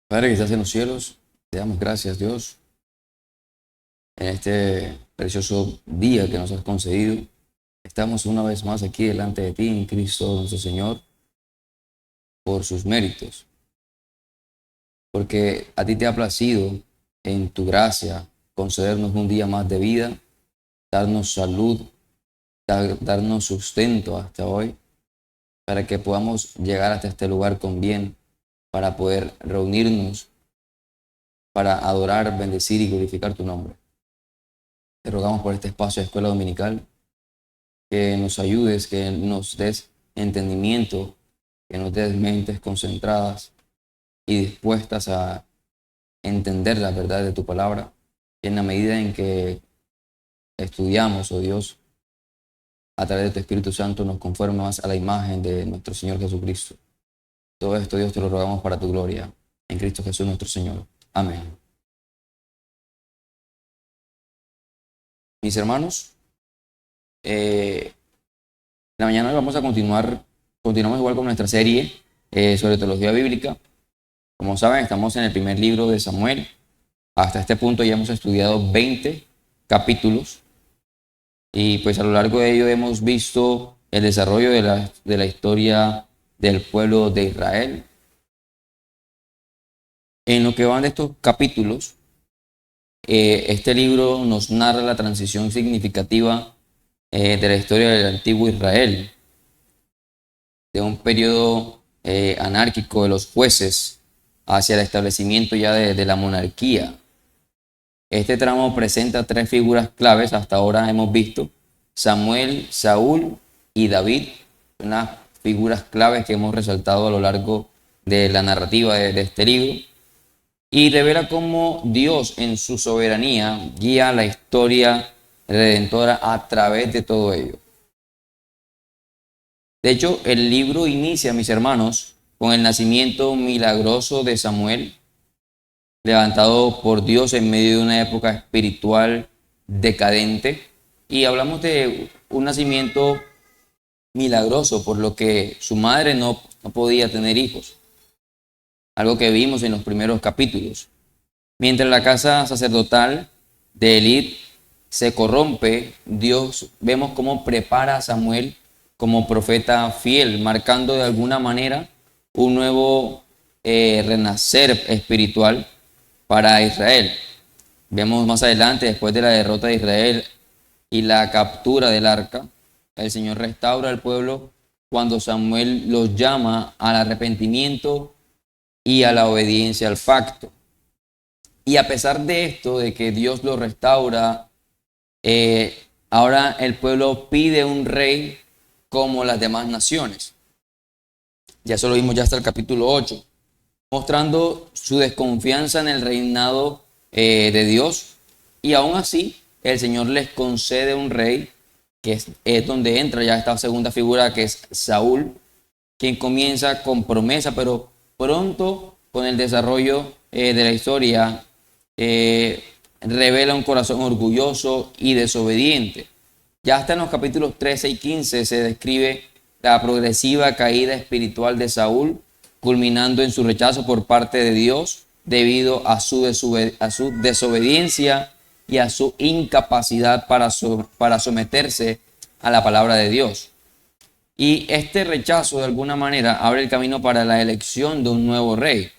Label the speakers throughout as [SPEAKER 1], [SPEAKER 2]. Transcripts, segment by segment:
[SPEAKER 1] Padre que estás en los cielos, te damos gracias, Dios, en este precioso día que nos has concedido. Estamos una vez más aquí delante de ti, en Cristo nuestro Señor, por sus méritos, porque a ti te ha placido en tu gracia concedernos un día más de vida, darnos salud, darnos sustento hasta hoy, para que podamos llegar hasta este lugar con bien, para poder reunirnos, para adorar, bendecir y glorificar tu nombre. Te rogamos por este espacio de escuela dominical, que nos ayudes, que nos des entendimiento, que nos des mentes concentradas y dispuestas a entender la verdad de tu palabra. Y en la medida en que estudiamos, oh Dios, a través de tu Espíritu Santo, nos conforme más a la imagen de nuestro Señor Jesucristo. Todo esto, Dios, te lo rogamos para tu gloria, en Cristo Jesús nuestro Señor. Amén. Mis hermanos, en la mañana vamos a continuamos igual con nuestra serie sobre teología bíblica. Como saben, estamos en el primer libro de Samuel. Hasta este punto ya hemos estudiado 20 capítulos y pues a lo largo de ello hemos visto el desarrollo de la historia del pueblo de Israel. En lo que van de estos capítulos, este libro nos narra la transición significativa de la historia del antiguo Israel, de un periodo anárquico de los jueces hacia el establecimiento ya de la monarquía. Este tramo presenta tres figuras claves, hasta ahora hemos visto: Samuel, Saúl y David, unas figuras claves que hemos resaltado a lo largo de la narrativa de este libro, y revela cómo Dios en su soberanía guía la historia redentora a través de todo ello. De hecho, el libro inicia, mis hermanos, con el nacimiento milagroso de Samuel, levantado por Dios en medio de una época espiritual decadente, y hablamos de un nacimiento milagroso, por lo que su madre no podía tener hijos, algo que vimos en los primeros capítulos. Mientras la casa sacerdotal de Elí se corrompe, Dios vemos cómo prepara a Samuel como profeta fiel, marcando de alguna manera un nuevo renacer espiritual para Israel. Vemos más adelante, después de la derrota de Israel y la captura del arca, el Señor restaura al pueblo cuando Samuel los llama al arrepentimiento y a la obediencia al pacto. Y a pesar de esto, de que Dios lo restaura, ahora el pueblo pide un rey como las demás naciones. Ya eso lo vimos ya hasta el capítulo 8, mostrando su desconfianza en el reinado de Dios. Y aún así, el Señor les concede un rey, que es donde entra ya esta segunda figura, que es Saúl, quien comienza con promesa, pero pronto con el desarrollo de la historia revela un corazón orgulloso y desobediente. Ya hasta en los capítulos 13 y 15 se describe la progresiva caída espiritual de Saúl, culminando en su rechazo por parte de Dios debido a su desobediencia y a su incapacidad para someterse a la palabra de Dios. Y este rechazo de alguna manera abre el camino para la elección de un nuevo rey.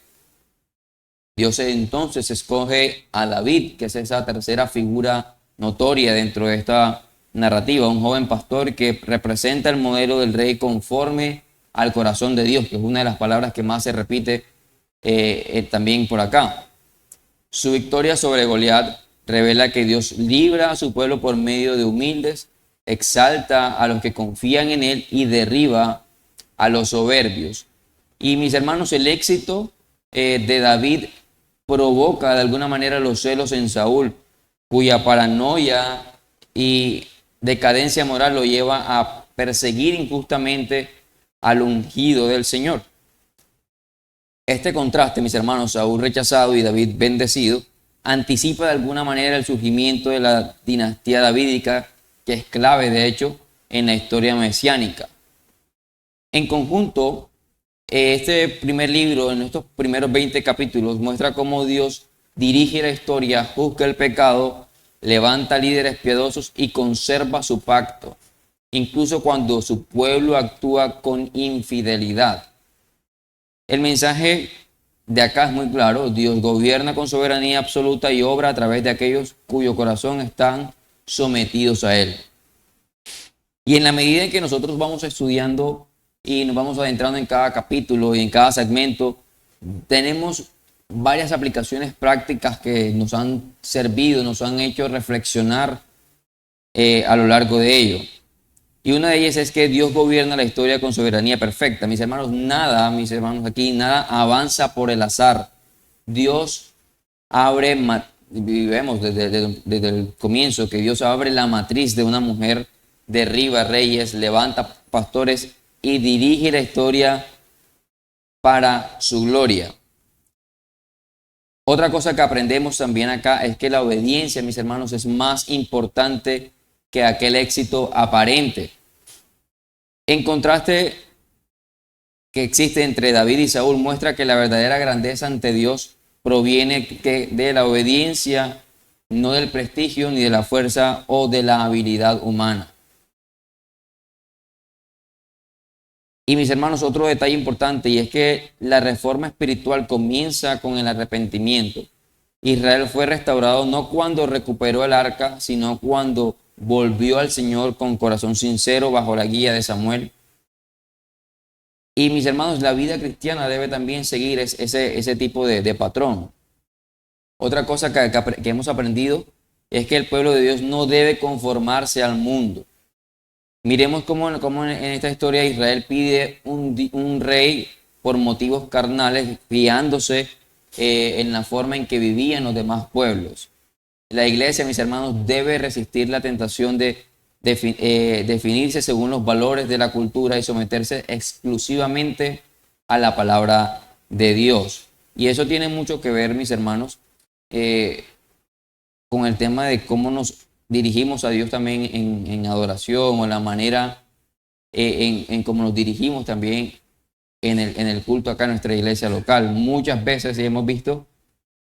[SPEAKER 1] Dios entonces escoge a David, que es esa tercera figura notoria dentro de esta narrativa, un joven pastor que representa el modelo del rey conforme al corazón de Dios, que es una de las palabras que más se repite también por acá. Su victoria sobre Goliat revela que Dios libra a su pueblo por medio de humildes, exalta a los que confían en él y derriba a los soberbios. Y mis hermanos, el éxito de David provoca de alguna manera los celos en Saúl, cuya paranoia y decadencia moral lo lleva a perseguir injustamente al ungido del Señor. Este contraste, mis hermanos, Saúl rechazado y David bendecido, anticipa de alguna manera el surgimiento de la dinastía davídica, que es clave, de hecho, en la historia mesiánica. En conjunto, Este primer libro, en estos primeros 20 capítulos, muestra cómo Dios dirige la historia, juzga el pecado, levanta líderes piadosos y conserva su pacto, incluso cuando su pueblo actúa con infidelidad. El mensaje de acá es muy claro: Dios gobierna con soberanía absoluta y obra a través de aquellos cuyo corazón están sometidos a Él. Y en la medida en que nosotros vamos estudiando y nos vamos adentrando en cada capítulo y en cada segmento, tenemos varias aplicaciones prácticas que nos han servido, nos han hecho reflexionar a lo largo de ello. Y una de ellas es que Dios gobierna la historia con soberanía perfecta. Mis hermanos, nada avanza por el azar. Dios abre, vemos desde el comienzo que Dios abre la matriz de una mujer, derriba reyes, levanta pastores y dirige la historia para su gloria. Otra cosa que aprendemos también acá es que la obediencia, mis hermanos, es más importante que aquel éxito aparente. En contraste que existe entre David y Saúl, muestra que la verdadera grandeza ante Dios proviene de la obediencia, no del prestigio, ni de la fuerza o de la habilidad humana. Y mis hermanos, otro detalle importante, y es que la reforma espiritual comienza con el arrepentimiento. Israel fue restaurado no cuando recuperó el arca, sino cuando volvió al Señor con corazón sincero bajo la guía de Samuel. Y mis hermanos, la vida cristiana debe también seguir ese tipo de patrón. Otra cosa que hemos aprendido es que el pueblo de Dios no debe conformarse al mundo. Miremos cómo en esta historia Israel pide un rey por motivos carnales, fiándose en la forma en que vivían los demás pueblos. La iglesia, mis hermanos, debe resistir la tentación de definirse según los valores de la cultura y someterse exclusivamente a la palabra de Dios. Y eso tiene mucho que ver, mis hermanos, con el tema de cómo nos dirigimos a Dios también en adoración, o la manera en cómo nos dirigimos también en el culto acá en nuestra iglesia local. Muchas veces hemos visto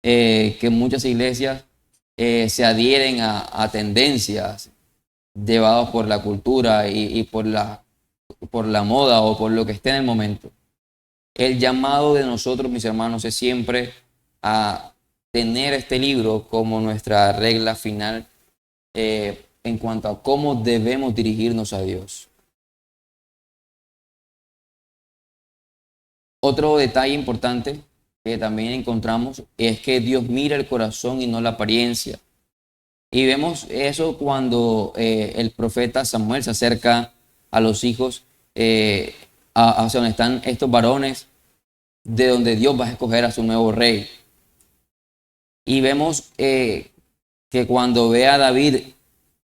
[SPEAKER 1] que muchas iglesias se adhieren a tendencias llevadas por la cultura y por la moda o por lo que esté en el momento. El llamado de nosotros, mis hermanos, es siempre a tener este libro como nuestra regla final en cuanto a cómo debemos dirigirnos a Dios. Otro detalle importante que también encontramos es que Dios mira el corazón y no la apariencia. Y vemos eso cuando el profeta Samuel se acerca a los hijos hacia donde están estos varones, de donde Dios va a escoger a su nuevo rey. Y vemos que cuando ve a David,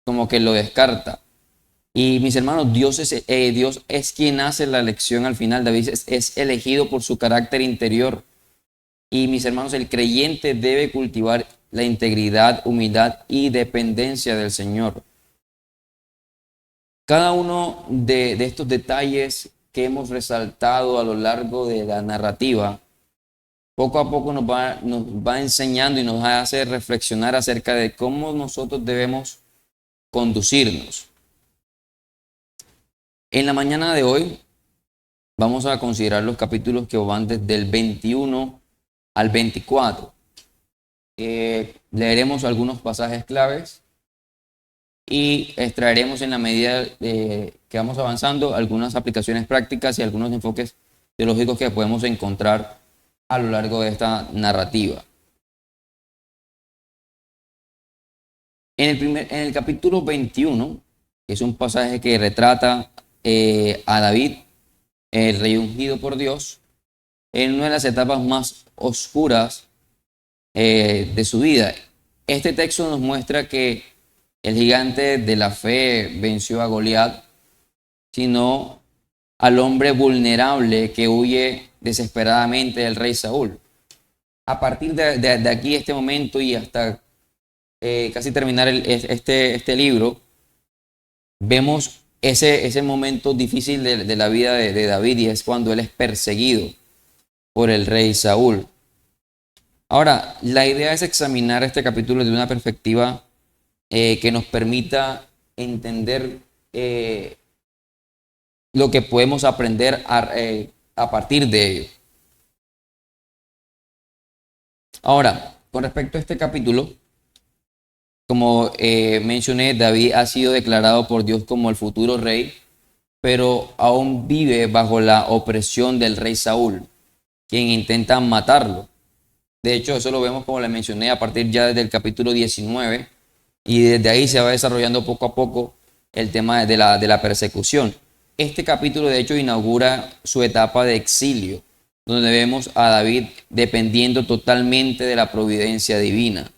[SPEAKER 1] como que lo descarta. Y mis hermanos, Dios es quien hace la elección al final. David es elegido por su carácter interior. Y mis hermanos, el creyente debe cultivar la integridad, humildad y dependencia del Señor. Cada uno de estos detalles que hemos resaltado a lo largo de la narrativa, poco a poco nos va enseñando y nos hace reflexionar acerca de cómo nosotros debemos conducirnos. En la mañana de hoy vamos a considerar los capítulos que van desde el 21 al 24. Leeremos algunos pasajes claves y extraeremos, en la medida que vamos avanzando, algunas aplicaciones prácticas y algunos enfoques teológicos que podemos encontrar a lo largo de esta narrativa. En el capítulo 21, que es un pasaje que retrata a David, el rey ungido por Dios, en una de las etapas más oscuras de su vida. Este texto nos muestra que el gigante de la fe venció a Goliat, sino al hombre vulnerable que huye desesperadamente del rey Saúl. A partir de aquí, este momento, y hasta casi terminar este libro, vemos ese momento difícil de la vida de David, y es cuando él es perseguido por el rey Saúl. Ahora, la idea es examinar este capítulo desde una perspectiva que nos permita entender lo que podemos aprender a partir de ello. Ahora, con respecto a este capítulo, como mencioné, David ha sido declarado por Dios como el futuro rey, pero aún vive bajo la opresión del rey Saúl, quien intenta matarlo. De hecho, eso lo vemos, como le mencioné, a partir ya desde el capítulo 19, y desde ahí se va desarrollando poco a poco el tema de la persecución. Este capítulo, de hecho, inaugura su etapa de exilio, donde vemos a David dependiendo totalmente de la providencia divina.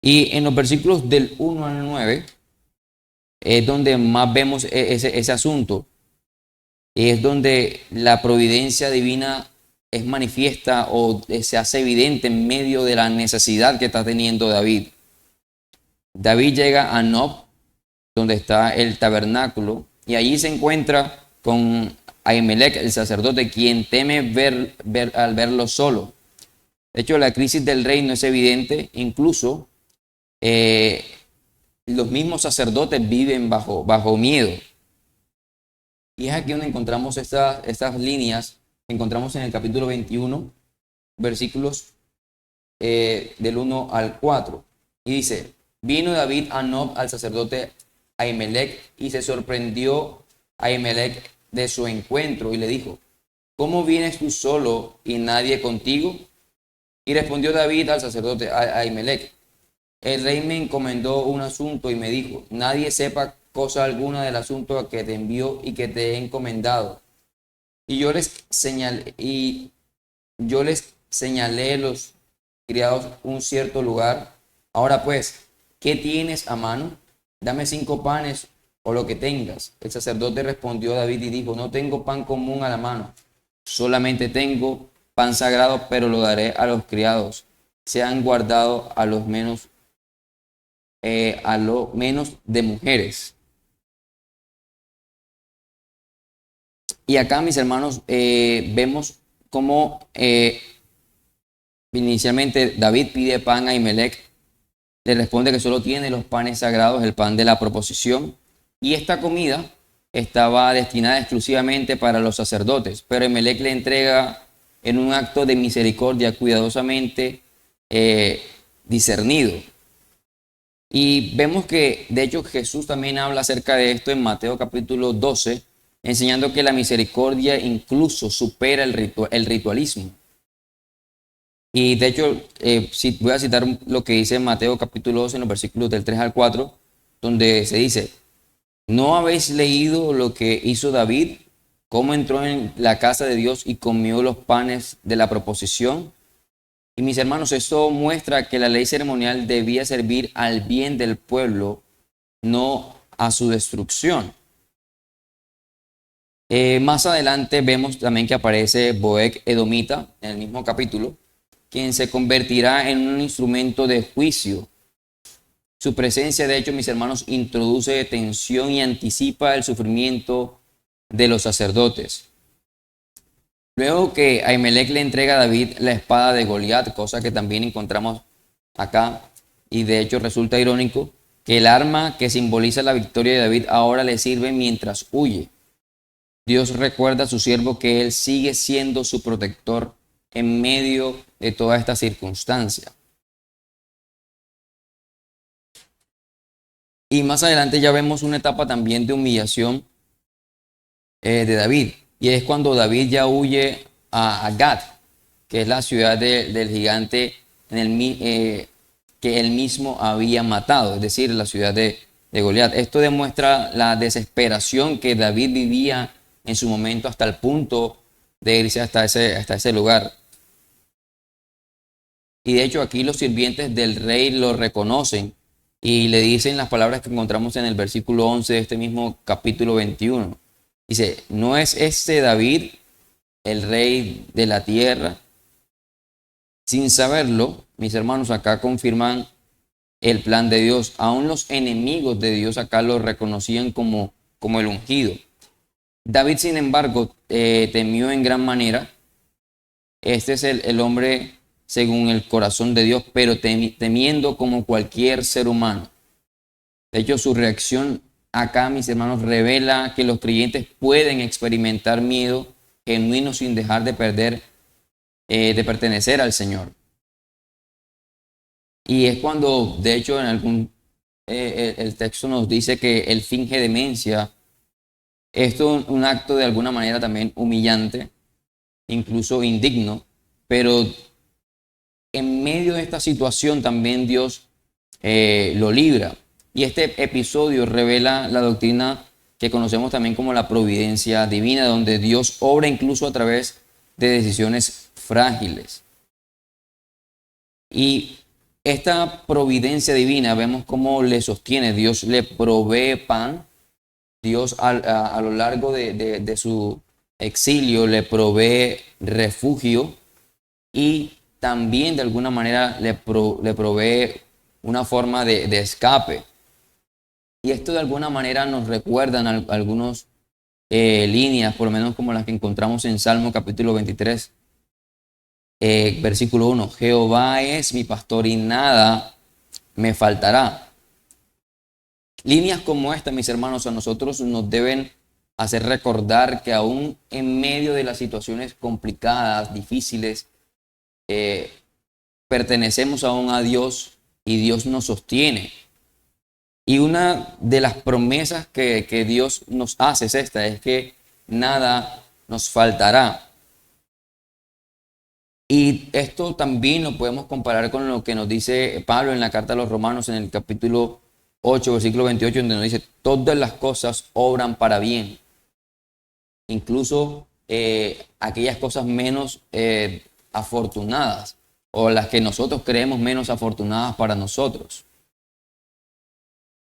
[SPEAKER 1] Y en los versículos del 1 al 9 es donde más vemos ese asunto. Es donde la providencia divina es manifiesta o se hace evidente en medio de la necesidad que está teniendo David. David llega a Nob, donde está el tabernáculo, y allí se encuentra con Ahimelech, el sacerdote, quien teme al verlo solo. De hecho, la crisis del reino es evidente, incluso los mismos sacerdotes viven bajo miedo. Y es aquí donde encontramos estas líneas que encontramos en el capítulo 21, versículos del 1 al 4. Y dice: vino David a Nob al sacerdote Ahimelech, y se sorprendió Ahimelech de su encuentro, y le dijo: ¿cómo vienes tú solo y nadie contigo? Y respondió David al sacerdote Ahimelech: el rey me encomendó un asunto y me dijo: nadie sepa cosa alguna del asunto a que te envió y que te he encomendado. Y yo les señalé los criados un cierto lugar. Ahora pues, ¿qué tienes a mano? Dame 5 panes o lo que tengas. El sacerdote respondió a David y dijo: no tengo pan común a la mano, solamente tengo pan sagrado, pero lo daré a los criados. Sean guardados a lo menos de mujeres. Y acá, mis hermanos, vemos cómo inicialmente David pide pan a Ahimelech, le responde que solo tiene los panes sagrados, el pan de la proposición, y esta comida estaba destinada exclusivamente para los sacerdotes, pero Ahimelech le entrega en un acto de misericordia cuidadosamente discernido. Y vemos que, de hecho, Jesús también habla acerca de esto en Mateo capítulo 12, enseñando que la misericordia incluso supera el ritualismo. Y de hecho, voy a citar lo que dice Mateo capítulo 12 en los versículos del 3 al 4, donde se dice: ¿no habéis leído lo que hizo David? ¿Cómo entró en la casa de Dios y comió los panes de la proposición? Y mis hermanos, esto muestra que la ley ceremonial debía servir al bien del pueblo, no a su destrucción. Más adelante vemos también que aparece Doeg edomita en el mismo capítulo, quien se convertirá en un instrumento de juicio. Su presencia, de hecho, mis hermanos, introduce tensión y anticipa el sufrimiento de los sacerdotes. Luego que Ahimelech le entrega a David la espada de Goliat, cosa que también encontramos acá, y de hecho resulta irónico que el arma que simboliza la victoria de David ahora le sirve mientras huye. Dios recuerda a su siervo que él sigue siendo su protector en medio de toda esta circunstancia. Y más adelante ya vemos una etapa también de humillación de David. Y es cuando David ya huye a Gat, que es la ciudad del gigante que él mismo había matado, es decir, la ciudad de Goliat. Esto demuestra la desesperación que David vivía en su momento, hasta el punto de irse hasta ese lugar. Y de hecho aquí los sirvientes del rey lo reconocen y le dicen las palabras que encontramos en el versículo 11 de este mismo capítulo 21. Dice: ¿no es este David el rey de la tierra? Sin saberlo, mis hermanos acá confirman el plan de Dios. Aún los enemigos de Dios acá lo reconocían como el ungido. David, sin embargo, temió en gran manera. Este es el hombre según el corazón de Dios, pero temiendo como cualquier ser humano. De hecho, su reacción acá, mis hermanos, revela que los creyentes pueden experimentar miedo genuino sin dejar de de pertenecer al Señor. Y es cuando, de hecho, en el texto nos dice que él finge demencia. Esto es un acto de alguna manera también humillante, incluso indigno, pero en medio de esta situación también Dios lo libra. Y este episodio revela la doctrina que conocemos también como la providencia divina, donde Dios obra incluso a través de decisiones frágiles. Y esta providencia divina vemos cómo le sostiene. Dios le provee pan. Dios a lo largo de su exilio le provee refugio y también de alguna manera le provee una forma de escape. Y esto de alguna manera nos recuerdan algunas líneas, por lo menos como las que encontramos en Salmo capítulo 23, versículo 1. Jehová es mi pastor y nada me faltará. Líneas como esta, mis hermanos, a nosotros nos deben hacer recordar que aún en medio de las situaciones complicadas, difíciles, pertenecemos aún a Dios y Dios nos sostiene. Y una de las promesas que Dios nos hace es esta, es que nada nos faltará. Y esto también lo podemos comparar con lo que nos dice Pablo en la carta a los Romanos en el capítulo 8, versículo 28, donde nos dice, todas las cosas obran para bien. Incluso aquellas cosas menos afortunadas o las que nosotros creemos menos afortunadas para nosotros.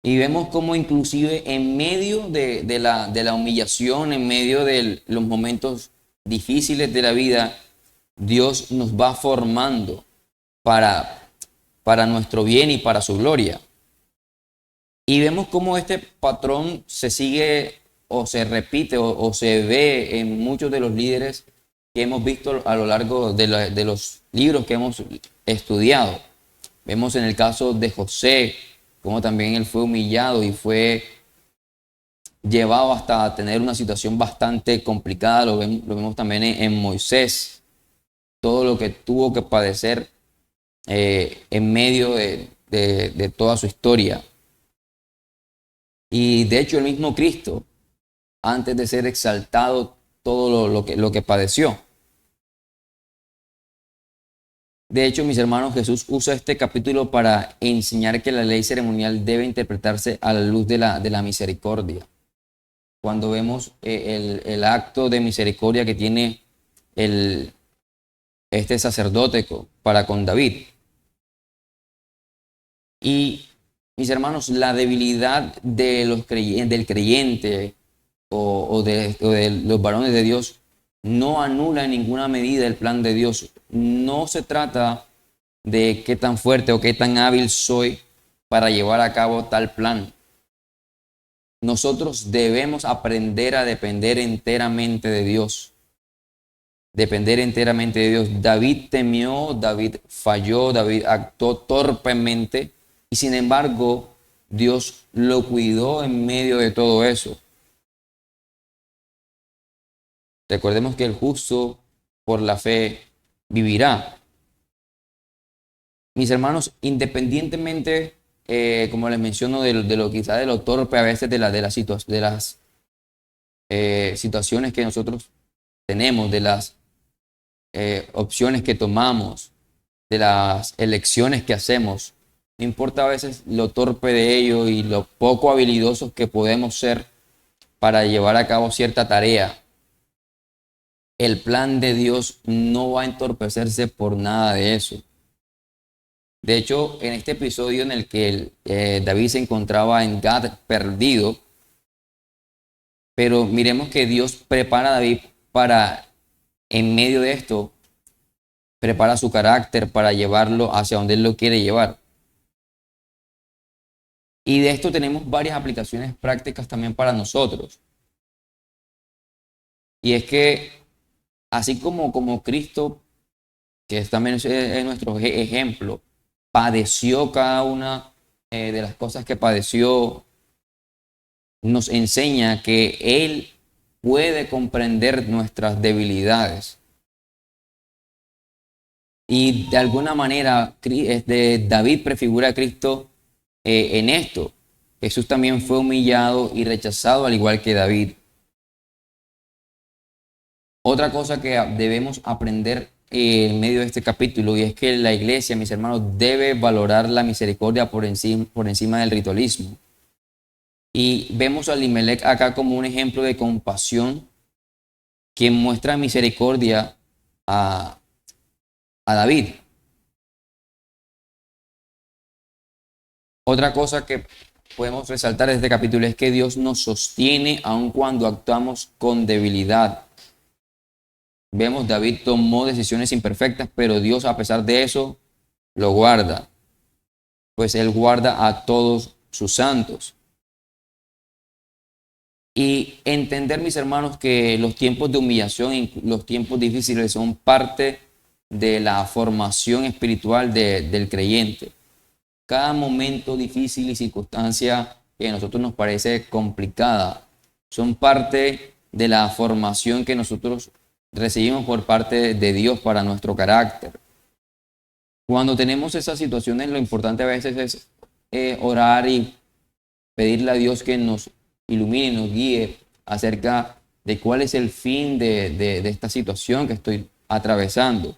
[SPEAKER 1] Y vemos cómo inclusive en medio de la humillación, en medio de los momentos difíciles de la vida, Dios nos va formando para nuestro bien y para su gloria. Y vemos cómo este patrón se sigue o se repite o se ve en muchos de los líderes que hemos visto a lo largo de los libros que hemos estudiado. Vemos en el caso de José, cómo también él fue humillado y fue llevado hasta tener una situación bastante complicada. Lo vemos también en Moisés, todo lo que tuvo que padecer en medio de toda su historia. Y de hecho el mismo Cristo, antes de ser exaltado, todo lo que padeció. De hecho, mis hermanos, Jesús usa este capítulo para enseñar que la ley ceremonial debe interpretarse a la luz de la misericordia. Cuando vemos el acto de misericordia que tiene este sacerdote para con David. Y, mis hermanos, la debilidad del creyente o de los varones de Dios no anula en ninguna medida el plan de Dios. No se trata de qué tan fuerte o qué tan hábil soy para llevar a cabo tal plan. Nosotros debemos aprender a depender enteramente de Dios. Depender enteramente de Dios. David temió, David falló, David actuó torpemente y sin embargo Dios lo cuidó en medio de todo eso. Recordemos que el justo por la fe vivirá. Mis hermanos, independientemente, como les menciono, de lo quizá de lo torpe a veces de las situaciones que nosotros tenemos, de las opciones que tomamos, de las elecciones que hacemos, no importa a veces lo torpe de ello y lo poco habilidosos que podemos ser para llevar a cabo cierta tarea. El plan de Dios no va a entorpecerse por nada de eso. De hecho, en este episodio en el que David se encontraba en Gad perdido, pero miremos que Dios prepara a David para, en medio de esto, prepara su carácter para llevarlo hacia donde Él lo quiere llevar. Y de esto tenemos varias aplicaciones prácticas también para nosotros. Y es que así como Cristo, que también es nuestro ejemplo, padeció cada una de las cosas que padeció, nos enseña que Él puede comprender nuestras debilidades. Y de alguna manera David prefigura a Cristo en esto. Jesús también fue humillado y rechazado al igual que David. Otra cosa que debemos aprender en medio de este capítulo, y es que la iglesia, mis hermanos, debe valorar la misericordia por encima del ritualismo. Y vemos a Elimelec acá como un ejemplo de compasión que muestra misericordia a David. Otra cosa que podemos resaltar de este capítulo es que Dios nos sostiene aun cuando actuamos con debilidad. Vemos, David tomó decisiones imperfectas, pero Dios, a pesar de eso, lo guarda, pues Él guarda a todos sus santos. Y entender, mis hermanos, que los tiempos de humillación y los tiempos difíciles son parte de la formación espiritual del creyente. Cada momento difícil y circunstancia que a nosotros nos parece complicada son parte de la formación que nosotros recibimos por parte de Dios para nuestro carácter. Cuando tenemos esas situaciones, lo importante a veces es orar y pedirle a Dios que nos ilumine y nos guíe acerca de cuál es el fin de esta situación que estoy atravesando.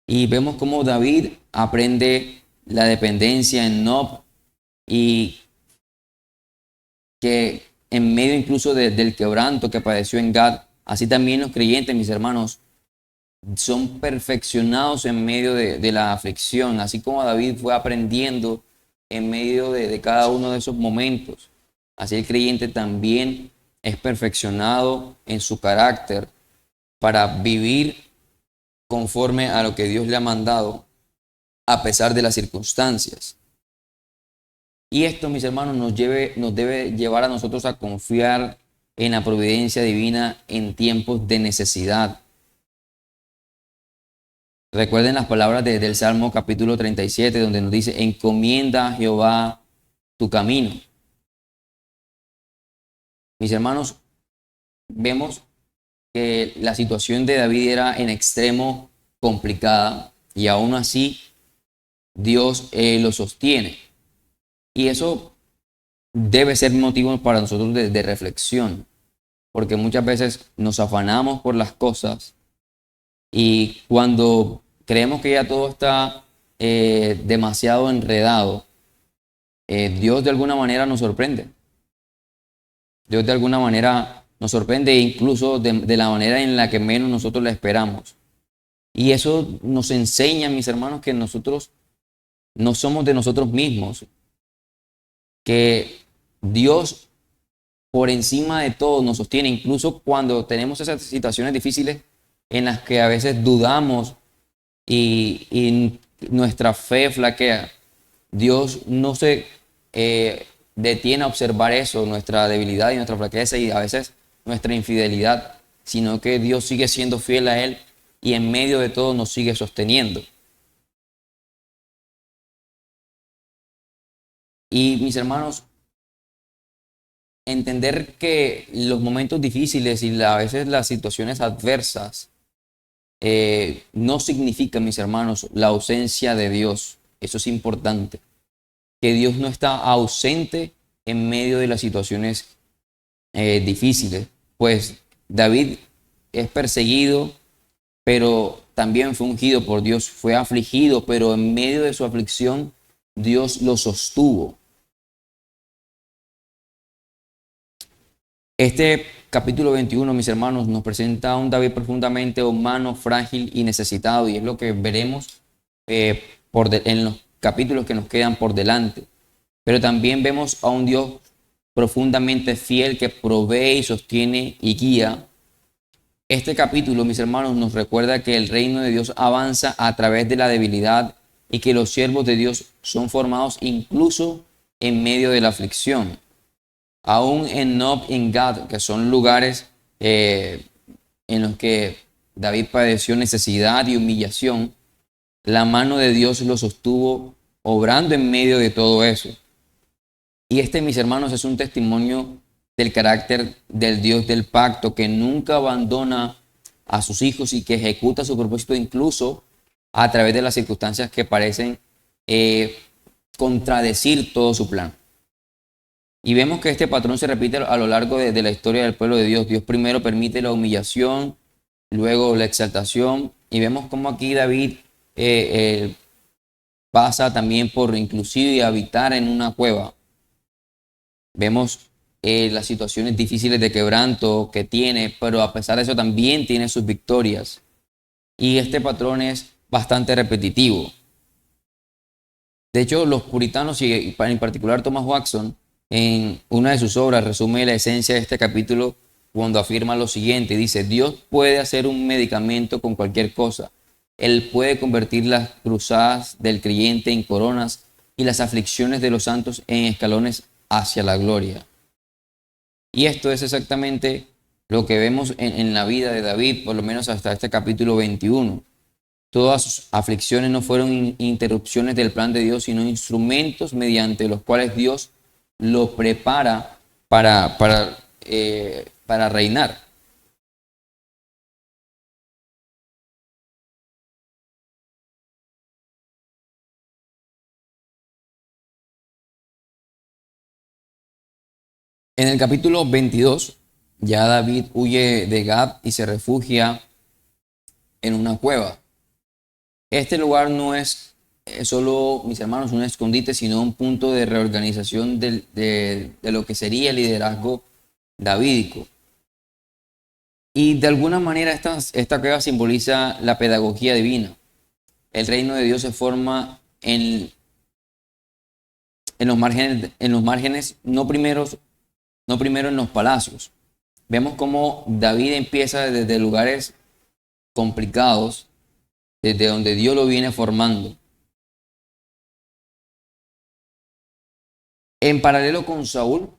[SPEAKER 1] Y vemos cómo David aprende la dependencia en Nob y que en medio incluso del quebranto que padeció en Gad, así también los creyentes, mis hermanos, son perfeccionados en medio de la aflicción, así como David fue aprendiendo en medio de cada uno de esos momentos. Así el creyente también es perfeccionado en su carácter para vivir conforme a lo que Dios le ha mandado, a pesar de las circunstancias. Y esto, mis hermanos, nos debe llevar a nosotros a confiar en la providencia divina en tiempos de necesidad. Recuerden las palabras del Salmo capítulo 37, donde nos dice: encomienda a Jehová tu camino. Mis hermanos, vemos que la situación de David era en extremo complicada y aún así Dios lo sostiene. Y eso debe ser motivo para nosotros de reflexión, porque muchas veces nos afanamos por las cosas y cuando creemos que ya todo está demasiado enredado, Dios de alguna manera nos sorprende. Dios de alguna manera nos sorprende, incluso de la manera en la que menos nosotros la esperamos. Y eso nos enseña, mis hermanos, que nosotros no somos de nosotros mismos, que Dios por encima de todo nos sostiene, incluso cuando tenemos esas situaciones difíciles en las que a veces dudamos y nuestra fe flaquea. Dios no se detiene a observar eso, nuestra debilidad y nuestra flaqueza y a veces nuestra infidelidad, sino que Dios sigue siendo fiel a Él y en medio de todo nos sigue sosteniendo. Y mis hermanos, entender que los momentos difíciles y a veces las situaciones adversas no significa, mis hermanos, la ausencia de Dios. Eso es importante. Que Dios no está ausente en medio de las situaciones difíciles. Pues David es perseguido, pero también fue ungido por Dios. Fue afligido, pero en medio de su aflicción, Dios lo sostuvo. Este capítulo 21, mis hermanos, nos presenta a un David profundamente humano, frágil y necesitado, y es lo que veremos en los capítulos que nos quedan por delante. Pero también vemos a un Dios profundamente fiel que provee y sostiene y guía. Este capítulo, mis hermanos, nos recuerda que el reino de Dios avanza a través de la debilidad y que los siervos de Dios son formados incluso en medio de la aflicción. Aún en Nob y en Gad, que son lugares en los que David padeció necesidad y humillación, la mano de Dios lo sostuvo obrando en medio de todo eso. Y este, mis hermanos, es un testimonio del carácter del Dios del pacto, que nunca abandona a sus hijos y que ejecuta su propósito incluso a través de las circunstancias que parecen contradecir todo su plan. Y vemos que este patrón se repite a lo largo de la historia del pueblo de Dios. Dios primero permite la humillación, luego la exaltación, y vemos cómo aquí David pasa también por inclusive habitar en una cueva. Vemos las situaciones difíciles de quebranto que tiene, pero a pesar de eso también tiene sus victorias. Y este patrón es bastante repetitivo. De hecho, los puritanos y en particular Thomas Watson, en una de sus obras resume la esencia de este capítulo cuando afirma lo siguiente. Dice: Dios puede hacer un medicamento con cualquier cosa. Él puede convertir las cruzadas del creyente en coronas y las aflicciones de los santos en escalones hacia la gloria. Y esto es exactamente lo que vemos en la vida de David, por lo menos hasta este capítulo 21. Todas sus aflicciones no fueron interrupciones del plan de Dios, sino instrumentos mediante los cuales Dios lo prepara para reinar. En el capítulo 22, ya David huye de Gad y se refugia en una cueva. Este lugar no es solo, mis hermanos, un escondite, sino un punto de reorganización de lo que sería el liderazgo davídico. Y de alguna manera esta cueva simboliza la pedagogía divina. El reino de Dios se forma en los márgenes, no primero en los palacios. Vemos cómo David empieza desde lugares complicados, desde donde Dios lo viene formando. En paralelo con Saúl,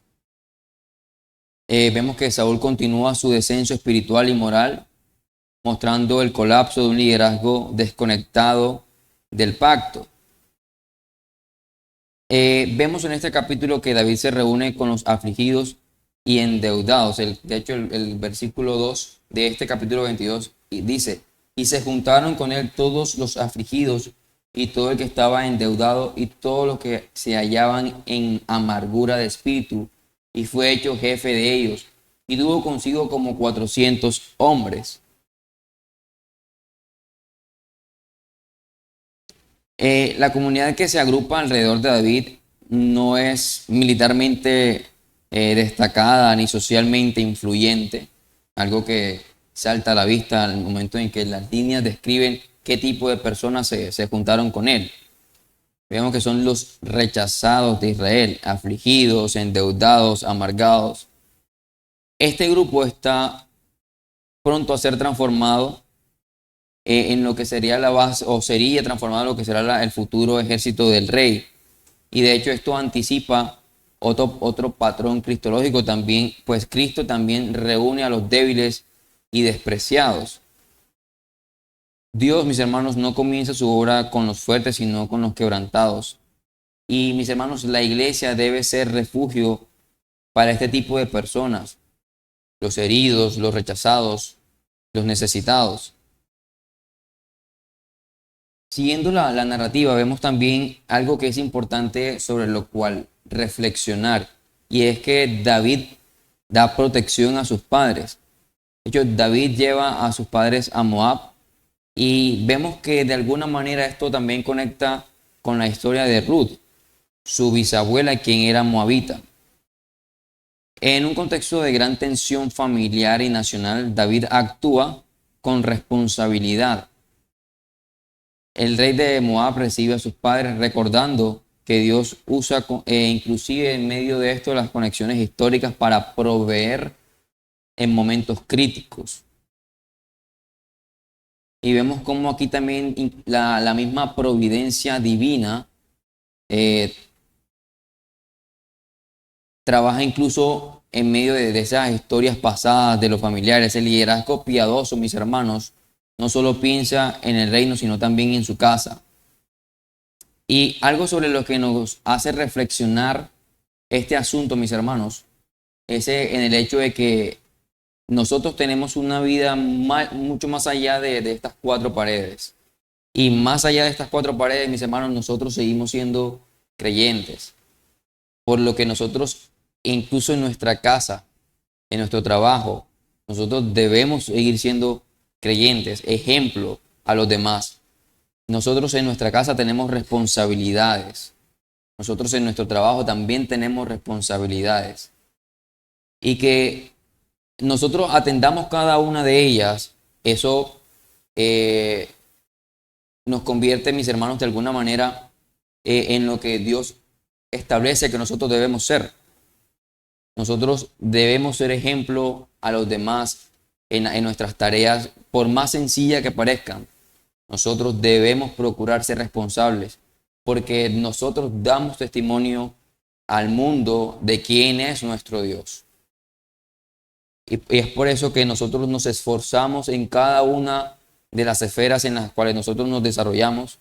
[SPEAKER 1] vemos que Saúl continúa su descenso espiritual y moral, mostrando el colapso de un liderazgo desconectado del pacto. Vemos en este capítulo que David se reúne con los afligidos y endeudados. De hecho, el versículo 2 de este capítulo 22 dice: y se juntaron con él todos los afligidos y todo el que estaba endeudado y todos los que se hallaban en amargura de espíritu, y fue hecho jefe de ellos, y tuvo consigo como 400 hombres. La comunidad que se agrupa alrededor de David no es militarmente destacada ni socialmente influyente, algo que salta a la vista al momento en que las líneas describen qué tipo de personas se juntaron con él. Vemos que son los rechazados de Israel, afligidos, endeudados, amargados. Este grupo está pronto a ser transformado en lo que sería la base, o sería transformado en lo que será el futuro ejército del rey. Y de hecho esto anticipa otro patrón cristológico también, pues Cristo también reúne a los débiles y despreciados. Dios, mis hermanos, no comienza su obra con los fuertes, sino con los quebrantados. Y mis hermanos, la iglesia debe ser refugio para este tipo de personas: los heridos, los rechazados, los necesitados. Siguiendo la narrativa, vemos también algo que es importante sobre lo cual reflexionar, y es que David da protección a sus padres. De hecho, David lleva a sus padres a Moab, y vemos que de alguna manera esto también conecta con la historia de Ruth, su bisabuela, quien era moabita. En un contexto de gran tensión familiar y nacional, David actúa con responsabilidad. El rey de Moab recibe a sus padres, recordando que Dios usa inclusive en medio de esto las conexiones históricas para proveer en momentos críticos. Y vemos cómo aquí también la misma providencia divina trabaja incluso en medio de esas historias pasadas de los familiares. El liderazgo piadoso, mis hermanos, no solo piensa en el reino, sino también en su casa. Y algo sobre lo que nos hace reflexionar este asunto, mis hermanos, es en el hecho de que nosotros tenemos una vida mucho más allá de estas cuatro paredes. Y más allá de estas cuatro paredes, mis hermanos, nosotros seguimos siendo creyentes. Por lo que nosotros, incluso en nuestra casa, en nuestro trabajo, nosotros debemos seguir siendo creyentes, ejemplo a los demás. Nosotros en nuestra casa tenemos responsabilidades. Nosotros en nuestro trabajo también tenemos responsabilidades. Y que nosotros atendamos cada una de ellas, eso nos convierte, mis hermanos, de alguna manera en lo que Dios establece que nosotros debemos ser. Nosotros debemos ser ejemplo a los demás en nuestras tareas, por más sencillas que parezcan. Nosotros debemos procurar ser responsables, porque nosotros damos testimonio al mundo de quién es nuestro Dios. Y es por eso que nosotros nos esforzamos en cada una de las esferas en las cuales nosotros nos desarrollamos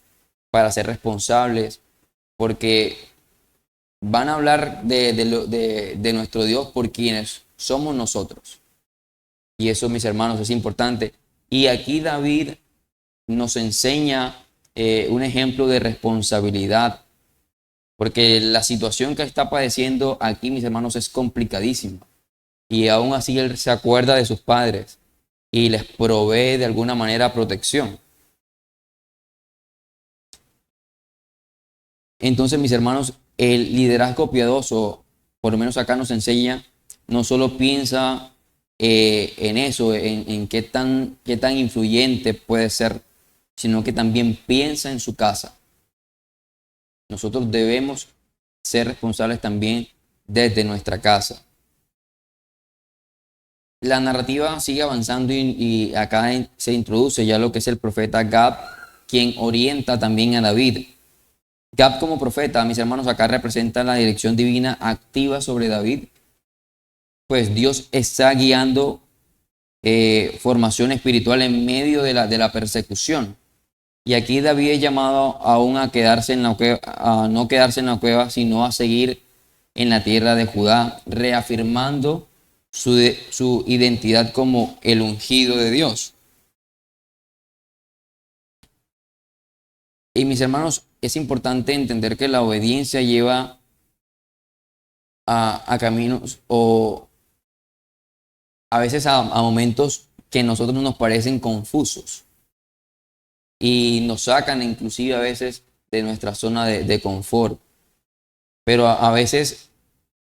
[SPEAKER 1] para ser responsables, porque van a hablar de nuestro Dios por quienes somos nosotros. Y eso, mis hermanos, es importante. Y aquí David nos enseña un ejemplo de responsabilidad, porque la situación que está padeciendo aquí, mis hermanos, es complicadísima. Y aún así él se acuerda de sus padres y les provee de alguna manera protección. Entonces, mis hermanos, el liderazgo piadoso, por lo menos acá nos enseña, no solo piensa en eso, en qué tan influyente puede ser, sino que también piensa en su casa. Nosotros debemos ser responsables también desde nuestra casa. La narrativa sigue avanzando y acá se introduce ya lo que es el profeta Gad, quien orienta también a David. Gad como profeta, mis hermanos, acá representa la dirección divina activa sobre David, pues Dios está guiando formación espiritual en medio de la persecución. Y aquí David es llamado aún a quedarse en la cueva, a no quedarse en la cueva, sino a seguir en la tierra de Judá, reafirmando su identidad como el ungido de Dios. Y mis hermanos, es importante entender que la obediencia lleva a caminos o a veces a momentos que a nosotros nos parecen confusos y nos sacan inclusive a veces de nuestra zona de confort. Pero a veces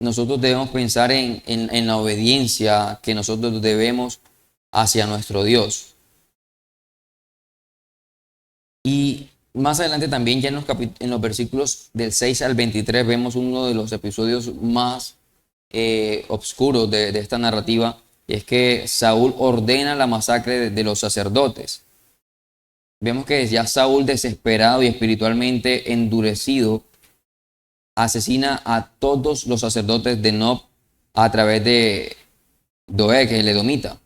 [SPEAKER 1] nosotros debemos pensar en la obediencia que nosotros debemos hacia nuestro Dios. Y más adelante también ya en los versículos del 6 al 23 vemos uno de los episodios más oscuros de esta narrativa, y es que Saúl ordena la masacre de los sacerdotes. Vemos que ya Saúl, desesperado y espiritualmente endurecido, asesina a todos los sacerdotes de Nob a través de Doeg, el edomita.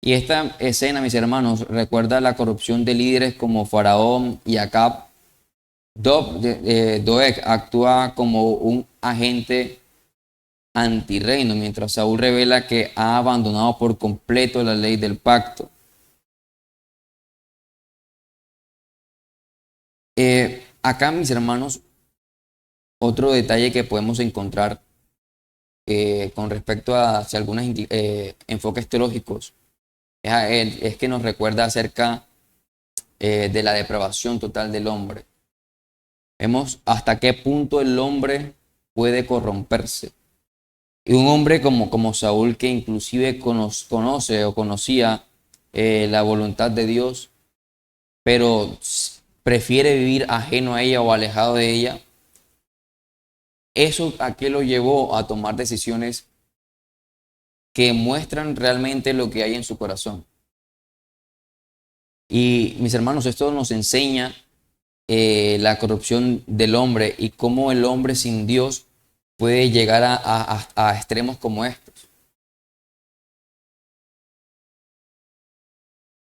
[SPEAKER 1] Y esta escena, mis hermanos, recuerda la corrupción de líderes como Faraón y Acab. Doeg actúa como un agente antirreino, mientras Saúl revela que ha abandonado por completo la ley del pacto. Acá, mis hermanos, otro detalle que podemos encontrar con respecto a algunos enfoques teológicos es que nos recuerda acerca de la depravación total del hombre. Vemos hasta qué punto el hombre puede corromperse. Y un hombre como Saúl, que inclusive conoce o conocía la voluntad de Dios, pero prefiere vivir ajeno a ella o alejado de ella. ¿Eso a qué lo llevó? A tomar decisiones que muestran realmente lo que hay en su corazón. Y mis hermanos, esto nos enseña la corrupción del hombre y cómo el hombre sin Dios puede llegar a extremos como estos.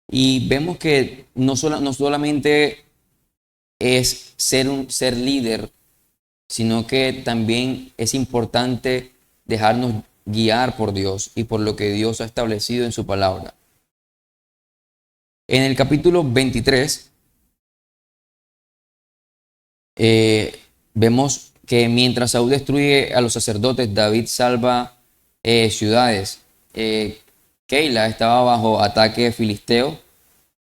[SPEAKER 1] Y vemos que no solamente es ser líder, sino que también es importante dejarnos guiar por Dios y por lo que Dios ha establecido en su palabra. En el capítulo 23, vemos que mientras Saúl destruye a los sacerdotes, David salva ciudades. Keila estaba bajo ataque filisteo.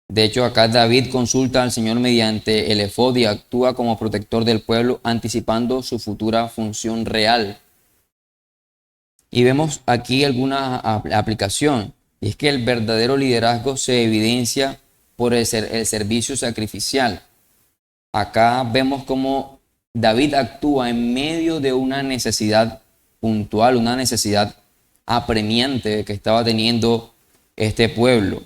[SPEAKER 1] De hecho, acá David consulta al Señor mediante el efod y actúa como protector del pueblo, anticipando su futura función real. Y vemos aquí alguna aplicación, y es que el verdadero liderazgo se evidencia por el servicio sacrificial. Acá vemos cómo David actúa en medio de una necesidad puntual, una necesidad apremiante que estaba teniendo este pueblo.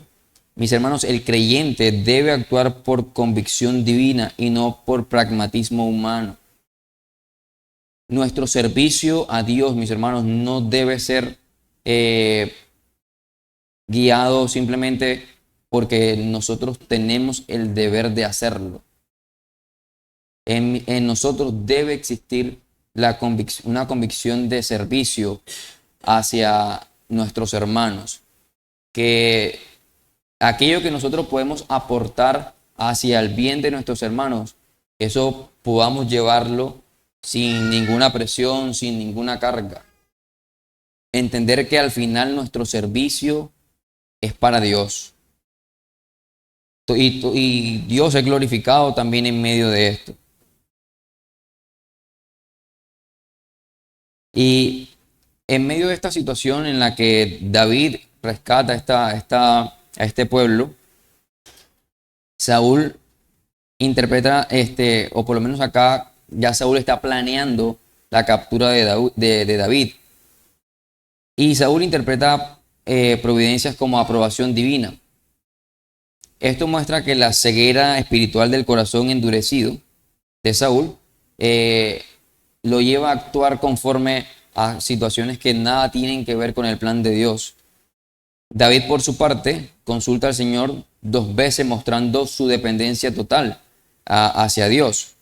[SPEAKER 1] Mis hermanos, el creyente debe actuar por convicción divina y no por pragmatismo humano. Nuestro servicio a Dios, mis hermanos, no debe ser guiado simplemente porque nosotros tenemos el deber de hacerlo. En nosotros debe existir una convicción de servicio hacia nuestros hermanos, que aquello que nosotros podemos aportar hacia el bien de nuestros hermanos, eso podamos llevarlo sin ninguna presión, sin ninguna carga. Entender que al final nuestro servicio es para Dios. Y Dios es glorificado también en medio de esto. Y en medio de esta situación en la que David rescata a este pueblo, Saúl interpreta, o por lo menos acá ya Saúl está planeando la captura de David. Y Saúl interpreta providencias como aprobación divina. Esto muestra que la ceguera espiritual del corazón endurecido de Saúl lo lleva a actuar conforme a situaciones que nada tienen que ver con el plan de Dios. David, por su parte, consulta al Señor 2 veces mostrando su dependencia total hacia Dios.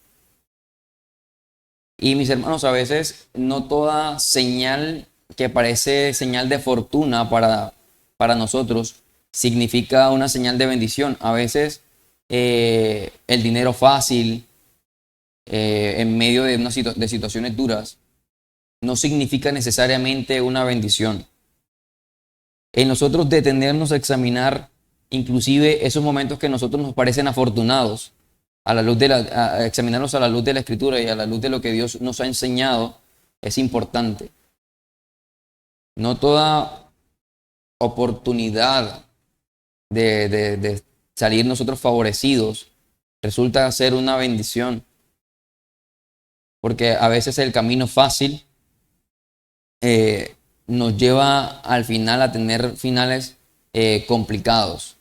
[SPEAKER 1] Y mis hermanos, a veces no toda señal que parece señal de fortuna para nosotros significa una señal de bendición. A veces el dinero fácil en medio de situaciones duras no significa necesariamente una bendición. En nosotros detenernos a examinar inclusive esos momentos que a nosotros nos parecen afortunados, a examinarlos a la luz de la Escritura y a la luz de lo que Dios nos ha enseñado, es importante. No toda oportunidad de salir nosotros favorecidos resulta ser una bendición, porque a veces el camino fácil nos lleva al final a tener finales complicados.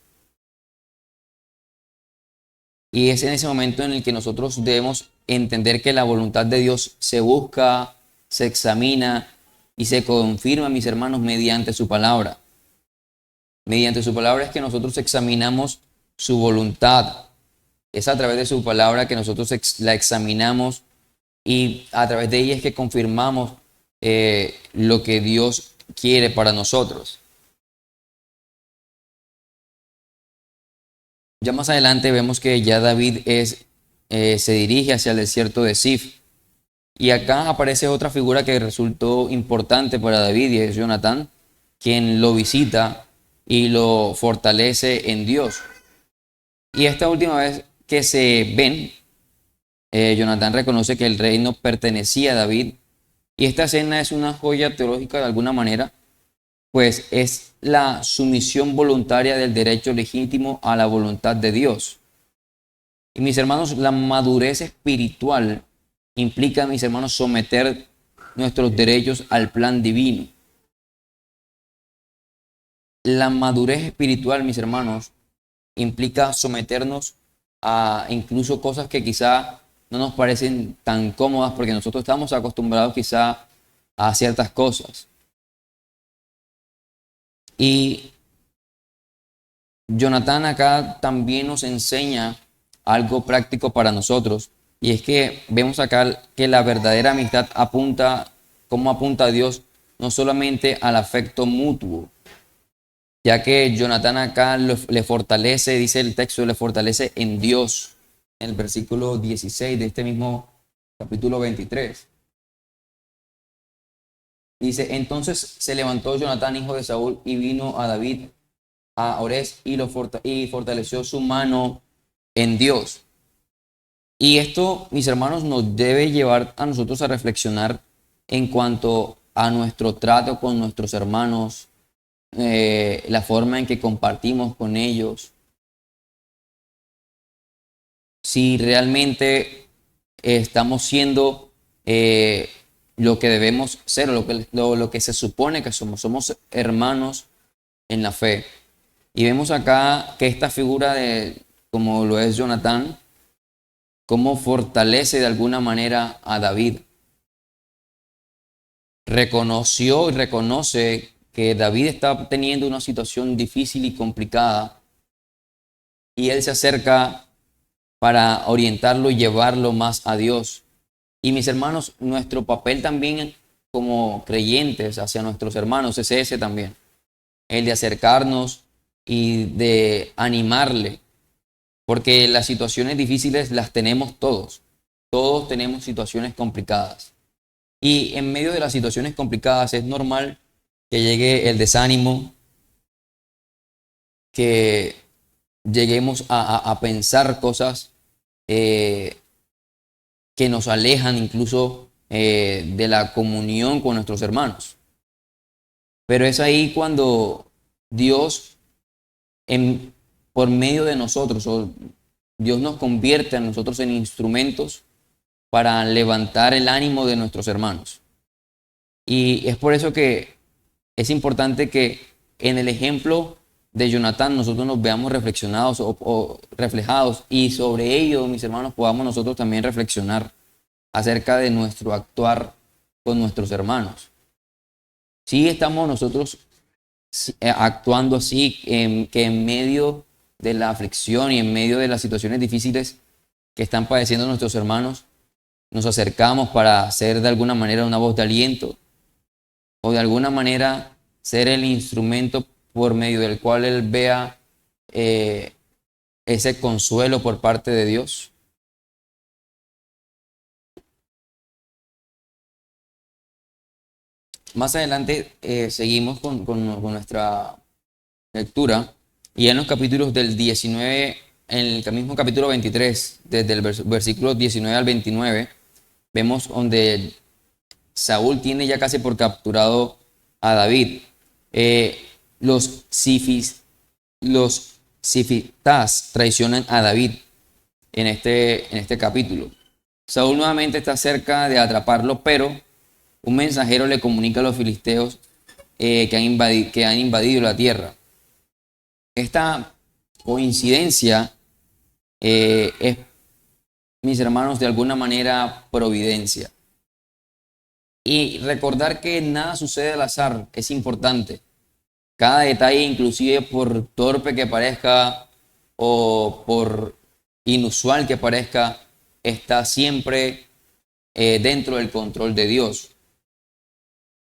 [SPEAKER 1] Y es en ese momento en el que nosotros debemos entender que la voluntad de Dios se busca, se examina y se confirma, mis hermanos, mediante su palabra. Mediante su palabra es que nosotros examinamos su voluntad. Es a través de su palabra que nosotros la examinamos y a través de ella es que confirmamos lo que Dios quiere para nosotros. Ya más adelante vemos que ya David se dirige hacia el desierto de Sif. Y acá aparece otra figura que resultó importante para David y es Jonatán, quien lo visita y lo fortalece en Dios. Y esta última vez que se ven, Jonatán reconoce que el reino pertenecía a David. Y esta escena es una joya teológica de alguna manera, pues es la sumisión voluntaria del derecho legítimo a la voluntad de Dios. Y mis hermanos, la madurez espiritual implica, mis hermanos, someter nuestros derechos al plan divino. La madurez espiritual, mis hermanos, implica someternos a incluso cosas que quizá no nos parecen tan cómodas porque nosotros estamos acostumbrados quizá a ciertas cosas. Y Jonatán acá también nos enseña algo práctico para nosotros. Y es que vemos acá que la verdadera amistad apunta, como apunta a Dios, no solamente al afecto mutuo, ya que Jonatán acá le fortalece, dice el texto, le fortalece en Dios, en el versículo 16 de este mismo capítulo 23. Dice, entonces se levantó Jonatán, hijo de Saúl, y vino a David, a Orés, y fortaleció su mano en Dios. Y esto, mis hermanos, nos debe llevar a nosotros a reflexionar en cuanto a nuestro trato con nuestros hermanos, la forma en que compartimos con ellos, si realmente estamos siendo lo que debemos ser, o lo que se supone que somos. Somos hermanos en la fe. Y vemos acá que esta figura de, como lo es Jonatán, cómo fortalece de alguna manera a David. Reconoció y reconoce que David está teniendo una situación difícil y complicada, y él se acerca para orientarlo y llevarlo más a Dios. Y mis hermanos, nuestro papel también como creyentes hacia nuestros hermanos es ese también, el de acercarnos y de animarle, porque las situaciones difíciles las tenemos todos. Todos tenemos situaciones complicadas. Y en medio de las situaciones complicadas es normal que llegue el desánimo, que lleguemos a pensar cosas eh, que nos alejan incluso de la comunión con nuestros hermanos. Pero es ahí cuando Dios, en, por medio de nosotros, o Dios nos convierte a nosotros en instrumentos para levantar el ánimo de nuestros hermanos. Y es por eso que es importante que en el ejemplo de Jonatán nosotros nos veamos reflexionados o reflejados, y sobre ello, mis hermanos, podamos nosotros también reflexionar acerca de nuestro actuar con nuestros hermanos. Si estamos nosotros actuando así, que en medio de la aflicción y en medio de las situaciones difíciles que están padeciendo nuestros hermanos, nos acercamos para ser de alguna manera una voz de aliento, o de alguna manera ser el instrumento por medio del cual él vea ese consuelo por parte de Dios. Más adelante seguimos con nuestra lectura, y en los capítulos del 19, en el mismo capítulo 23, desde el versículo 19 al 29, vemos donde Saúl tiene ya casi por capturado a David. Eh, los sifitas traicionan a David en este capítulo. Saúl nuevamente está cerca de atraparlo, pero un mensajero le comunica a los filisteos que han invadido la tierra. Esta coincidencia es, mis hermanos, de alguna manera providencia. Y recordar que nada sucede al azar es importante. Cada detalle, inclusive por torpe que parezca o por inusual que parezca, está siempre dentro del control de Dios.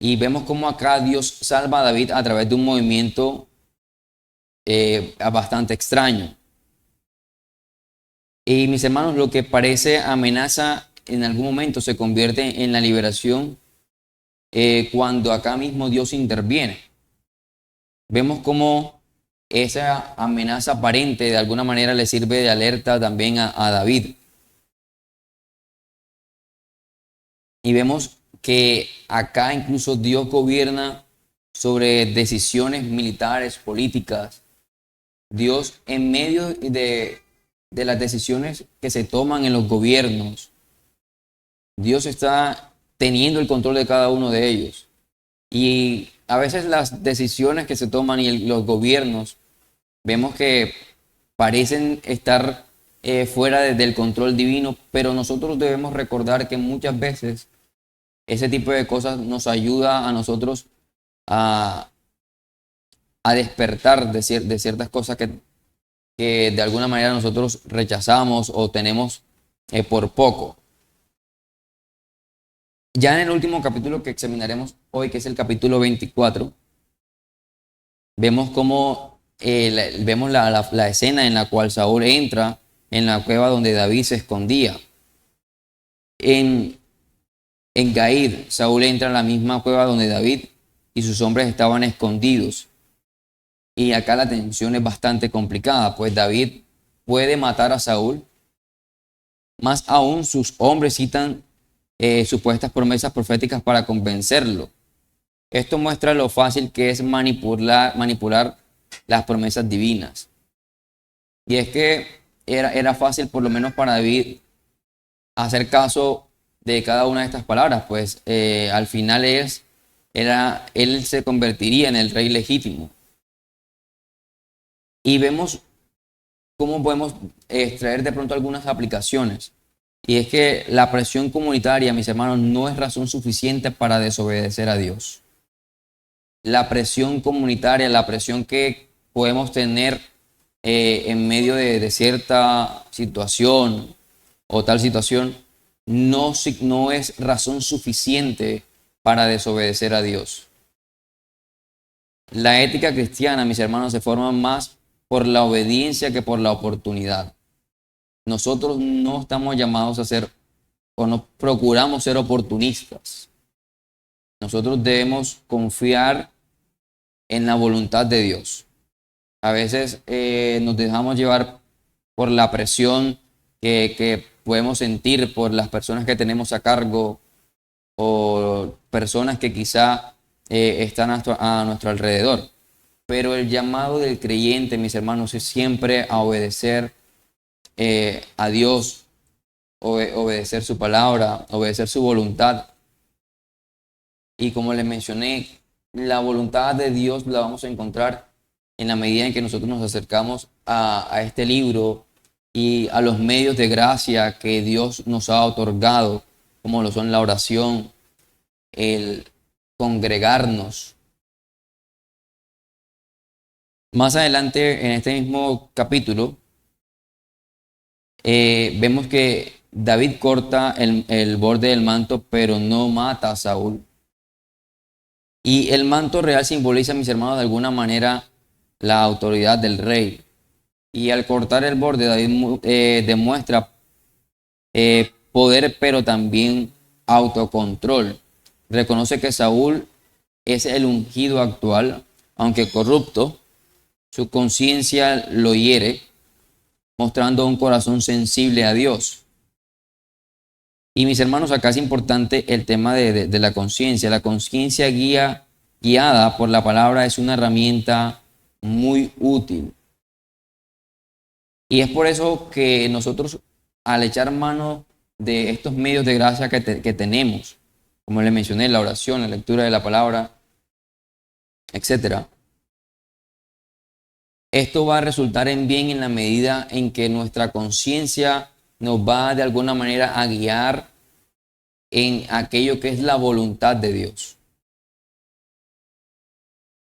[SPEAKER 1] Y vemos cómo acá Dios salva a David a través de un movimiento bastante extraño. Y mis hermanos, lo que parece amenaza en algún momento se convierte en la liberación cuando acá mismo Dios interviene. Vemos cómo esa amenaza aparente de alguna manera le sirve de alerta también a David. Y vemos que acá incluso Dios gobierna sobre decisiones militares, políticas. Dios, en medio de las decisiones que se toman en los gobiernos, Dios está teniendo el control de cada uno de ellos. Y a veces las decisiones que se toman y los gobiernos, vemos que parecen estar fuera del control divino, pero nosotros debemos recordar que muchas veces ese tipo de cosas nos ayuda a nosotros a, a despertar de ciertas cosas que de alguna manera nosotros rechazamos o tenemos por poco. Ya en el último capítulo que examinaremos hoy, que es el capítulo 24, vemos cómo vemos la escena en la cual Saúl entra en la cueva donde David se escondía. En, en Gaid, Saúl entra en la misma cueva donde David y sus hombres estaban escondidos. Y acá la tensión es bastante complicada, pues David puede matar a Saúl, más aún sus hombres citan supuestas promesas proféticas para convencerlo. Esto muestra lo fácil que es manipular las promesas divinas. Y es que era fácil, por lo menos para David, hacer caso de cada una de estas palabras, pues al final él se convertiría en el rey legítimo. Y vemos cómo podemos extraer de pronto algunas aplicaciones. Y es que la presión comunitaria, mis hermanos, no es razón suficiente para desobedecer a Dios. La presión comunitaria, la presión que podemos tener en medio de cierta situación o tal situación, no es razón suficiente para desobedecer a Dios. La ética cristiana, mis hermanos, se forma más por la obediencia que por la oportunidad. Nosotros no estamos llamados a ser o no procuramos ser oportunistas. Nosotros debemos confiar en la voluntad de Dios. A veces nos dejamos llevar por la presión que podemos sentir por las personas que tenemos a cargo o personas que quizá están a nuestro alrededor. Pero el llamado del creyente, mis hermanos, es siempre a obedecer a Dios, obedecer su palabra, obedecer su voluntad. Y como les mencioné, la voluntad de Dios la vamos a encontrar en la medida en que nosotros nos acercamos a este libro y a los medios de gracia que Dios nos ha otorgado, como lo son la oración, el congregarnos. Más adelante en este mismo capítulo, vemos que David corta el borde del manto, pero no mata a Saúl. Y el manto real simboliza, mis hermanos, de alguna manera la autoridad del rey. Y al cortar el borde, David demuestra poder, pero también autocontrol. Reconoce que Saúl es el ungido actual, aunque corrupto, su conciencia lo hiere, mostrando un corazón sensible a Dios. Y mis hermanos, acá es importante el tema de la conciencia. La conciencia guiada por la palabra es una herramienta muy útil. Y es por eso que nosotros, al echar mano de estos medios de gracia que tenemos, como les mencioné, la oración, la lectura de la palabra, etcétera, esto va a resultar en bien en la medida en que nuestra conciencia nos va de alguna manera a guiar en aquello que es la voluntad de Dios.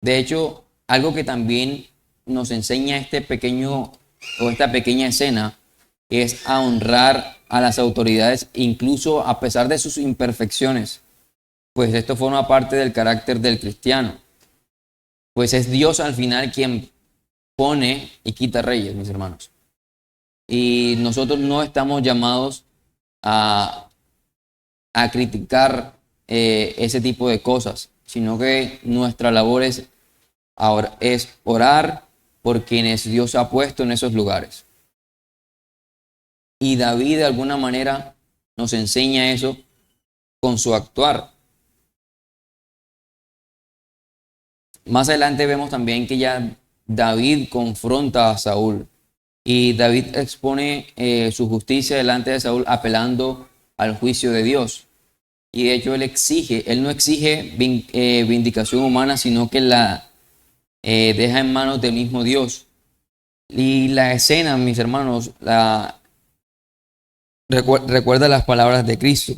[SPEAKER 1] De hecho, algo que también nos enseña este pequeño o esta pequeña escena es a honrar a las autoridades, incluso a pesar de sus imperfecciones, pues esto forma parte del carácter del cristiano. Pues es Dios al final quien pone y quita reyes, mis hermanos. Y nosotros no estamos llamados a criticar ese tipo de cosas, sino que nuestra labor es orar por quienes Dios ha puesto en esos lugares. Y David de alguna manera nos enseña eso con su actuar. Más adelante vemos también que ya David confronta a Saúl y David expone su justicia delante de Saúl apelando al juicio de Dios. Y de hecho él no exige vindicación humana, sino que la deja en manos del mismo Dios. Y la escena, mis hermanos, recuerda las palabras de Cristo.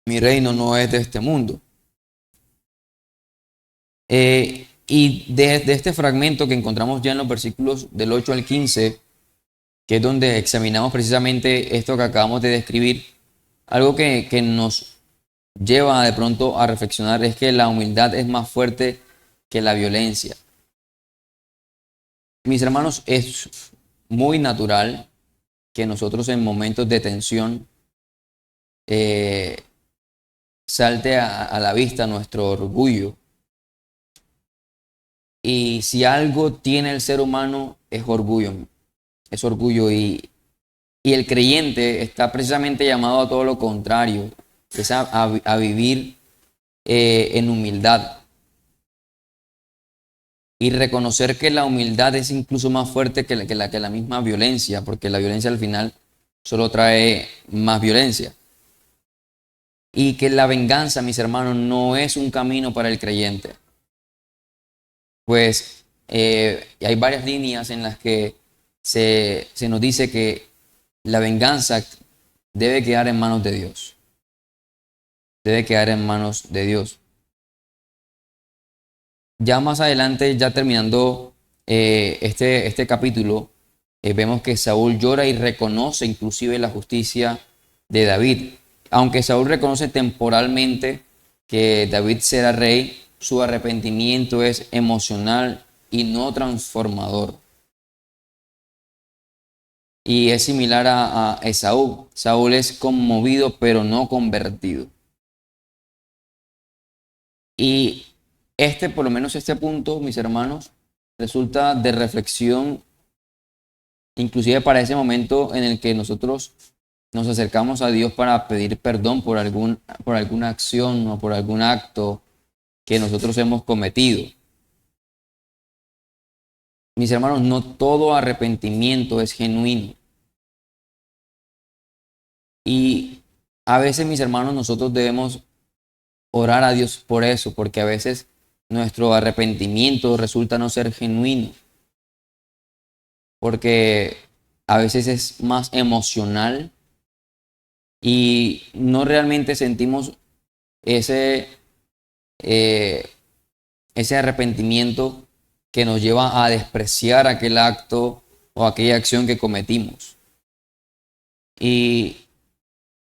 [SPEAKER 1] Mi reino no es de este mundo. Y de este fragmento que encontramos ya en los versículos del 8 al 15, que es donde examinamos precisamente esto que acabamos de describir, algo que nos lleva de pronto a reflexionar es que la humildad es más fuerte que la violencia. Mis hermanos, es muy natural que nosotros en momentos de tensión eh, salte a la vista nuestro orgullo. Y si algo tiene el ser humano es orgullo. Es orgullo y el creyente está precisamente llamado a todo lo contrario, es a vivir en humildad y reconocer que la humildad es incluso más fuerte que la misma violencia, porque la violencia al final solo trae más violencia. Y que la venganza, mis hermanos, no es un camino para el creyente. Pues hay varias líneas en las que se nos dice que la venganza debe quedar en manos de Dios. Debe quedar en manos de Dios. Ya más adelante, ya terminando este capítulo, vemos que Saúl llora y reconoce inclusive la justicia de David. Aunque Saúl reconoce temporalmente que David será rey, su arrepentimiento es emocional y no transformador. Y es similar a Esaú. Saúl es conmovido pero no convertido. Y por lo menos este punto, mis hermanos, resulta de reflexión, inclusive para ese momento en el que nosotros nos acercamos a Dios para pedir perdón por alguna acción o por algún acto que nosotros hemos cometido. Mis hermanos, no todo arrepentimiento es genuino. Y a veces, mis hermanos, nosotros debemos orar a Dios por eso, porque a veces nuestro arrepentimiento resulta no ser genuino, porque a veces es más emocional y no realmente sentimos ese, eh, ese arrepentimiento que nos lleva a despreciar aquel acto o aquella acción que cometimos. Y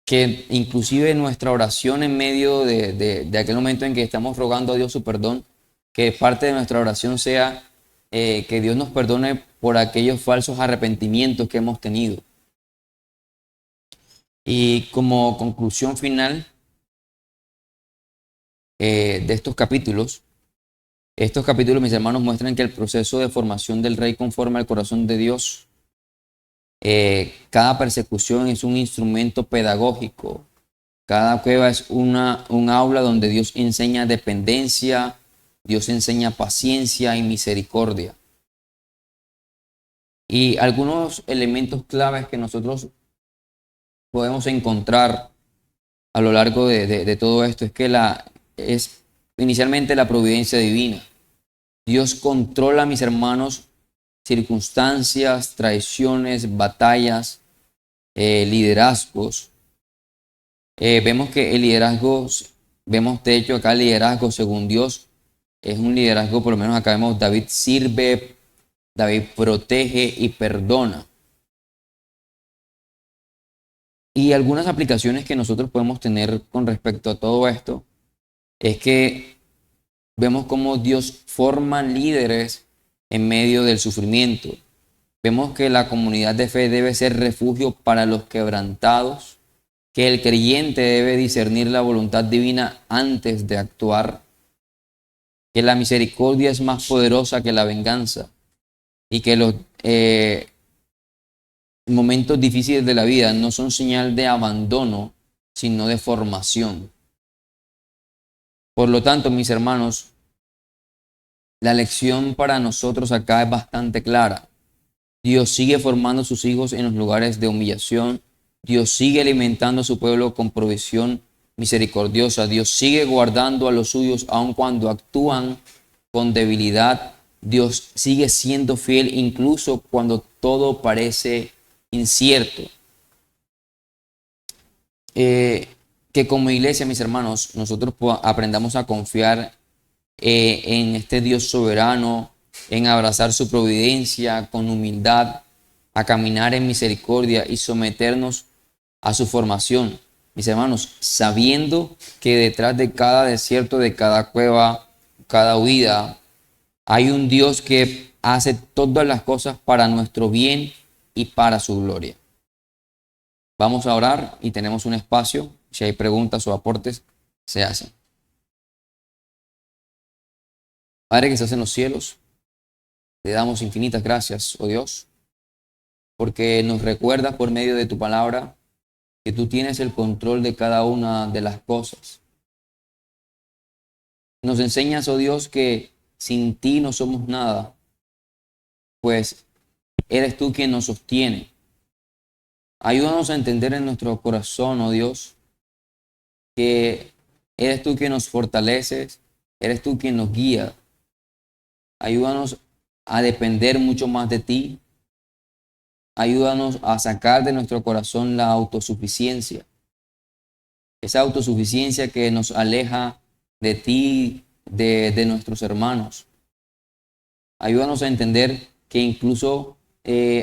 [SPEAKER 1] que inclusive nuestra oración en medio de aquel momento en que estamos rogando a Dios su perdón, que parte de nuestra oración sea que Dios nos perdone por aquellos falsos arrepentimientos que hemos tenido. Y como conclusión final de estos capítulos, mis hermanos, muestran que el proceso de formación del rey conforme al corazón de Dios, cada persecución es un instrumento pedagógico. Cada cueva es un aula donde Dios enseña dependencia, Dios enseña paciencia y misericordia. Y algunos elementos claves que nosotros podemos encontrar a lo largo de todo esto es que es inicialmente la providencia divina. Dios controla, mis hermanos, circunstancias, traiciones, batallas, liderazgos. Vemos que el liderazgo, vemos de hecho acá el liderazgo según Dios, es un liderazgo, por lo menos acá vemos David sirve, David protege y perdona. Y algunas aplicaciones que nosotros podemos tener con respecto a todo esto es que vemos cómo Dios forma líderes en medio del sufrimiento. Vemos que la comunidad de fe debe ser refugio para los quebrantados, que el creyente debe discernir la voluntad divina antes de actuar, que la misericordia es más poderosa que la venganza y que los momentos difíciles de la vida no son señal de abandono, sino de formación. Por lo tanto, mis hermanos, la lección para nosotros acá es bastante clara. Dios sigue formando a sus hijos en los lugares de humillación. Dios sigue alimentando a su pueblo con provisión misericordiosa. Dios sigue guardando a los suyos aun cuando actúan con debilidad. Dios sigue siendo fiel incluso cuando todo parece incierto. que como iglesia, mis hermanos, nosotros aprendamos a confiar en este Dios soberano, en abrazar su providencia con humildad, a caminar en misericordia y someternos a su formación. Mis hermanos, sabiendo que detrás de cada desierto, de cada cueva, cada huida, hay un Dios que hace todas las cosas para nuestro bien y para su gloria. Vamos a orar y tenemos un espacio. Si hay preguntas o aportes, se hacen. Padre que estás en los cielos, te damos infinitas gracias, oh Dios, porque nos recuerdas por medio de tu palabra que tú tienes el control de cada una de las cosas. Nos enseñas, oh Dios, que sin ti no somos nada, pues eres tú quien nos sostiene. Ayúdanos a entender en nuestro corazón, oh Dios, que eres tú quien nos fortaleces, eres tú quien nos guía. Ayúdanos a depender mucho más de ti. Ayúdanos a sacar de nuestro corazón la autosuficiencia. Esa autosuficiencia que nos aleja de ti, de nuestros hermanos. Ayúdanos a entender que incluso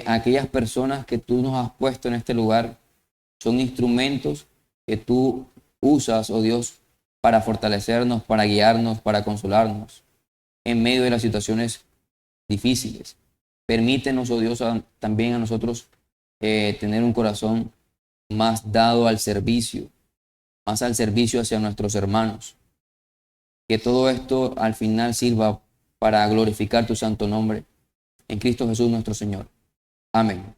[SPEAKER 1] aquellas personas que tú nos has puesto en este lugar son instrumentos que tú usas, oh Dios, para fortalecernos, para guiarnos, para consolarnos en medio de las situaciones difíciles. Permítenos, oh Dios, también a nosotros tener un corazón más dado al servicio, más al servicio hacia nuestros hermanos. Que todo esto al final sirva para glorificar tu santo nombre. En Cristo Jesús nuestro Señor. Amén.